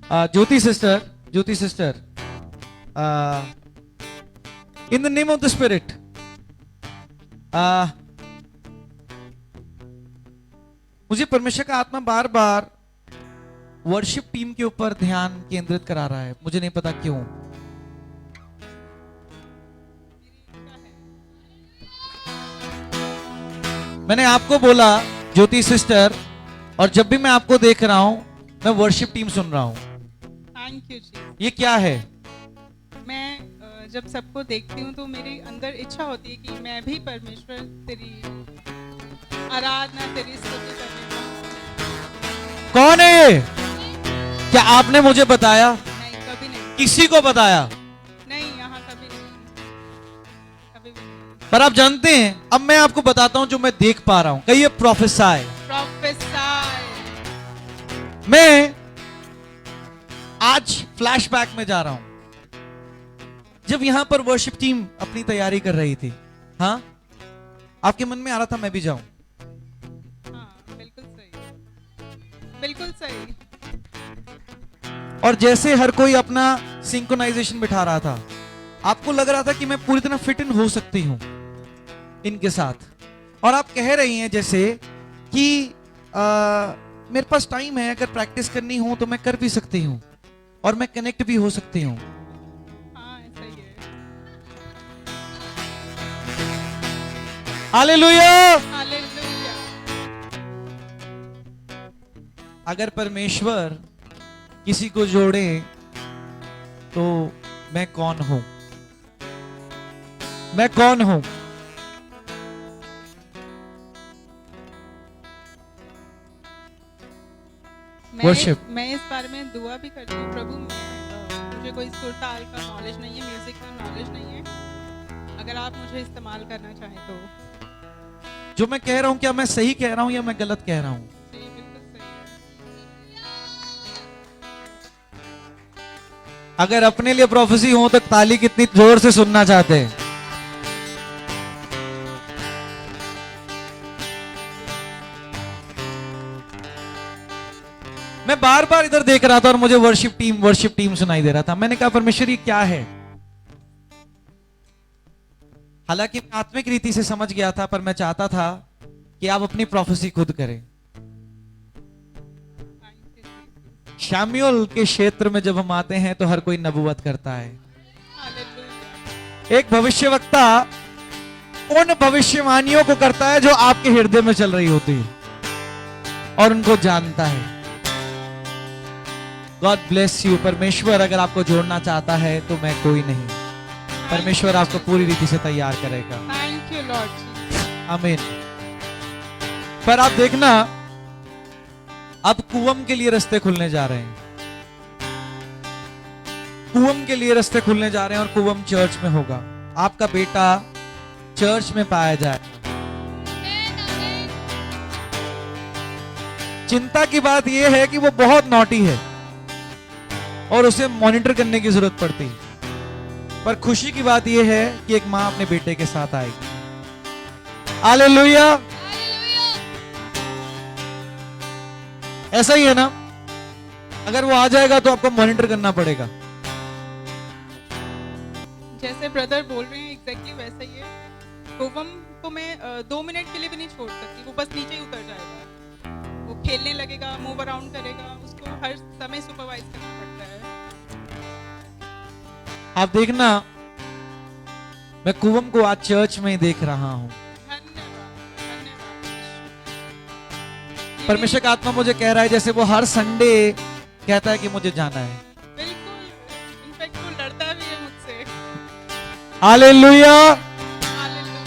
Jyoti sister, uh, in the name of the Spirit, मुझे परमेश्वर का आत्मा बार बार वर्शिप टीम के ऊपर ध्यान केंद्रित करा रहा है, मुझे नहीं पता क्यों। मैंने आपको बोला ज्योति सिस्टर, और जब भी मैं आपको देख रहा हूं मैं वर्शिप टीम सुन रहा हूं। थैंक यू जी। ये क्या है? मैं जब सबको देखती हूँ तो मेरे अंदर इच्छा होती है कि मैं भी परमेश्वर तेरी आराधना, तेरी स्तुति करने पाऊं। कौन है ये? क्या आपने मुझे बताया? नहीं, कभी नहीं। किसी को बताया? नहीं, यहाँ कभी नहीं, कभी भी नहीं। पर आप जानते हैं, अब मैं आपको बताता हूं जो मैं देख पा रहा हूं। कहिए प्रोफेसाई। प्रोफेसाई। मैं आज फ्लैशबैक में जा रहा हूं, जब यहां पर वर्शिप टीम अपनी तैयारी कर रही थी। हाँ, आपके मन में आ रहा था मैं भी जाऊं। हाँ, बिल्कुल सही, बिल्कुल सही। और जैसे हर कोई अपना सिंक्रोनाइजेशन बिठा रहा था, आपको लग रहा था कि मैं पूरी तरह फिट इन हो सकती हूं इनके साथ। और आप कह रही हैं जैसे कि मेरे पास टाइम है, अगर प्रैक्टिस करनी हो तो मैं कर भी सकती हूं और मैं कनेक्ट भी हो सकती हूं। हाँ, ऐसा ही है। हालेलुया। हालेलुया। अगर परमेश्वर किसी को जोड़े तो मैं कौन हूं? मैं कौन हूं? मैं इस बारे में दुआ भी करती हूँ, प्रभु मुझे कोई सुर ताल का नॉलेज नहीं है, म्यूजिक का नॉलेज नहीं है। अगर आप मुझे इस्तेमाल करना चाहें तो। जो मैं कह रहा हूं क्या मैं सही कह रहा हूं या मैं गलत कह रहा हूं? जी, बिल्कुल सही है। अगर अपने लिए प्रोफेसी हो तो ताली कितनी जोर से सुनना चाहते हैं? मैं बार बार इधर देख रहा था और मुझे वर्शिप टीम सुनाई दे रहा था। मैंने कहा परमेश्वर ये क्या है? हालांकि मैं आत्मिक रीति से समझ गया था, पर मैं चाहता था कि आप अपनी प्रोफेसी खुद करें। शाम्यूल के क्षेत्र में जब हम आते हैं तो हर कोई नबूवत करता है। एक भविष्यवक्ता उन भविष्यवाणियों को करता है जो आपके हृदय में चल रही होती है और उनको जानता है। God bless you. परमेश्वर अगर आपको जोड़ना चाहता है तो मैं कोई नहीं, परमेश्वर आपको पूरी रीति से तैयार करेगा। थैंक यू लॉर्ड जी। आमीन। पर आप देखना, अब कुवम के लिए रास्ते खुलने जा रहे हैं। कुवम के लिए रास्ते खुलने जा रहे हैं और कुवम चर्च में होगा। आपका बेटा चर्च में पाया जाए। चिंता की बात यह है कि वो बहुत नॉटी है और उसे मॉनिटर करने की जरूरत पड़ती है, पर खुशी की बात यह है कि एक मां अपने बेटे के साथ आएगी। हालेलुया। ऐसा ही है ना? अगर वो आ जाएगा तो आपको मॉनिटर करना पड़ेगा। जैसे ब्रदर बोल रहे हैं एग्जैक्टली वैसा ही है। कुवम को मैं 2 मिनट के लिए भी नहीं छोड़ सकती, वो बस नीचे ही उतर जाएगा। वो खेलने लगेगा, मूव अराउंड करेगा, उसको हर समय सुपरवाइज करना पड़ता है। आप देखना, मैं कुवम को आज चर्च में देख रहा हूं। परमेश्वर का आत्मा मुझे कह रहा है जैसे वो हर संडे कहता है कि मुझे जाना है। बिल्कुल, इनफैक्ट वो लड़ता भी है मुझसे। हालेलुया। हालेलुया।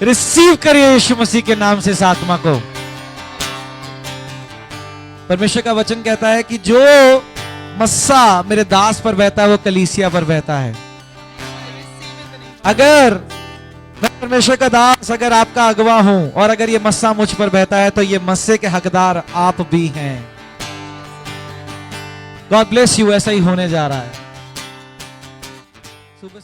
रिसीव करिए यीशु मसीह के नाम से इस आत्मा को। परमेश्वर का वचन कहता है कि जो मस्सा मेरे दास पर बहता है वो कलीसिया पर बहता है। अगर मैं परमेश्वर का दास, अगर आपका अगवा हूं और अगर ये मस्सा मुझ पर बहता है तो ये मस्से के हकदार आप भी हैं। God bless you. ऐसा ही होने जा रहा है। सुबह